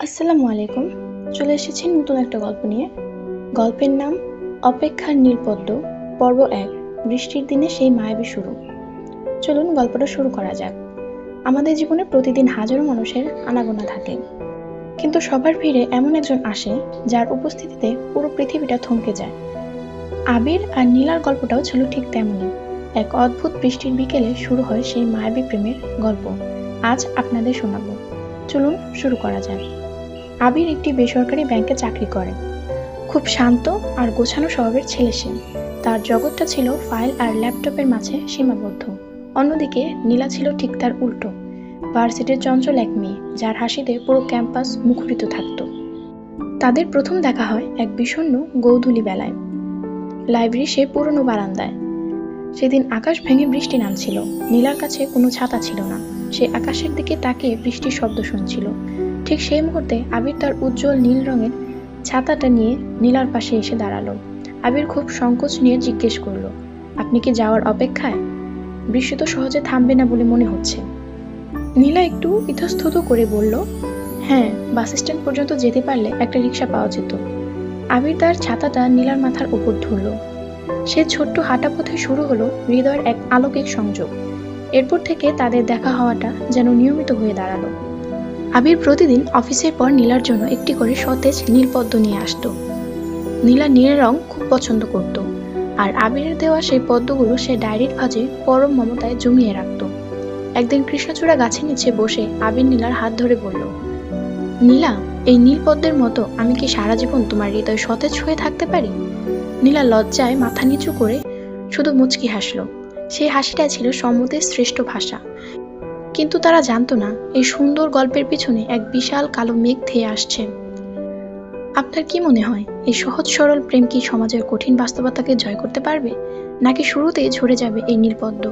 আসসালামু আলাইকুম। চলে এসেছি নতুন একটা গল্প নিয়ে। গল্পের নাম অপেক্ষার নীলপদ্ম, পর্ব ১। বৃষ্টির দিনে সেই মায়াবী শুরু। চলুন গল্পটা শুরু করা যাক। আমাদের জীবনে প্রতিদিন হাজারো মানুষের আনাগোনা থাকে, কিন্তু সবার ভিড়ে এমন একজন আসে যার উপস্থিতিতে পুরো পৃথিবীটা থমকে যায়। আবির আর নীলার গল্পটাও ছিল ঠিক তেমনই। এক অদ্ভুত বৃষ্টির বিকেলে শুরু হয় সেই মায়াবী প্রেমের গল্প। আজ আপনাদের শোনাবো। চলুন শুরু করা যাক। আবির একটি বেসরকারি ব্যাংকে চাকরি করে। খুব শান্ত আর গোছানো স্বভাবের ছেলে সে। তার জগৎটা ছিল ফাইল আর ল্যাপটপের মাঝে সীমাবদ্ধ। অন্যদিকে নীলা ছিল ঠিক তার উল্টো, ভার্সিটির চঞ্চল এক মেয়ে, যার হাসিতে পুরো ক্যাম্পাস মুখরিত থাকত। তাদের প্রথম দেখা হয় এক বিষণ্ণ গোধূলি বেলায়, লাইব্রেরির সেই পুরনো বারান্দায়। সেদিন আকাশ ভেঙে বৃষ্টি নামছিল। নীলার কাছে কোনো ছাতা ছিল না। সে আকাশের দিকে তাকিয়ে বৃষ্টির শব্দ শুনছিল। ঠিক সেই মুহূর্তে আবির তার উজ্জ্বল নীল রঙের ছাতাটা নিয়ে নীলার পাশে এসে দাঁড়ালো। আবির খুব সংকোচ নিয়ে জিজ্ঞেস করলো, আপনি কি যাওয়ার অপেক্ষায়? বৃষ্টি তো সহজে থামবে না বলে মনে হচ্ছে। নীলা একটু ইতস্তত করে বলল, হ্যাঁ, বাস স্ট্যান্ড পর্যন্ত যেতে পারলে একটা রিক্সা পাওয়া যেত। আবির তার ছাতাটা নীলার মাথার উপর ধরল। সে ছোট্ট হাঁটা পথে শুরু হলো হৃদয়ের এক আলৌকিক সংযোগ। এরপর থেকে তাদের দেখা হওয়াটা যেন নিয়মিত হয়ে দাঁড়ালো। আবির প্রতিদিন অফিসের পর নীলার জন্য একটি করে সতেজ নীলপদ্ম নিয়ে আসতো। নীলা নীল রং খুব পছন্দ করত, আর আবিরের দেওয়া সেই পদ্মগুলো সে ডায়েরির ভাঁজে পরম মমতায় জমিয়ে রাখত। একদিন কৃষ্ণচূড়া গাছের নিচে বসে আবির নীলার হাত ধরে বলল, নীলা, এই নীলপদ্মের মতো আমি কি সারা জীবন তোমার হৃদয় সতেজ হয়ে থাকতে পারি? নীলা লজ্জায় মাথা নিচু করে শুধু মুচকি হাসল। সেই হাসিটা ছিল সম্মতির শ্রেষ্ঠ ভাষা। কিন্তু তারা জানতো না, এই সুন্দর গল্পের পিছনে এক বিশাল কালো মেঘ ধেয়ে আসছে। আপনার কি মনে হয়, এই সহজ সরল প্রেম কি সমাজের কঠিন বাস্তবতাকে জয় করতে পারবে, নাকি শুরুতেই ঝরে যাবে এই নীলপদ্ম?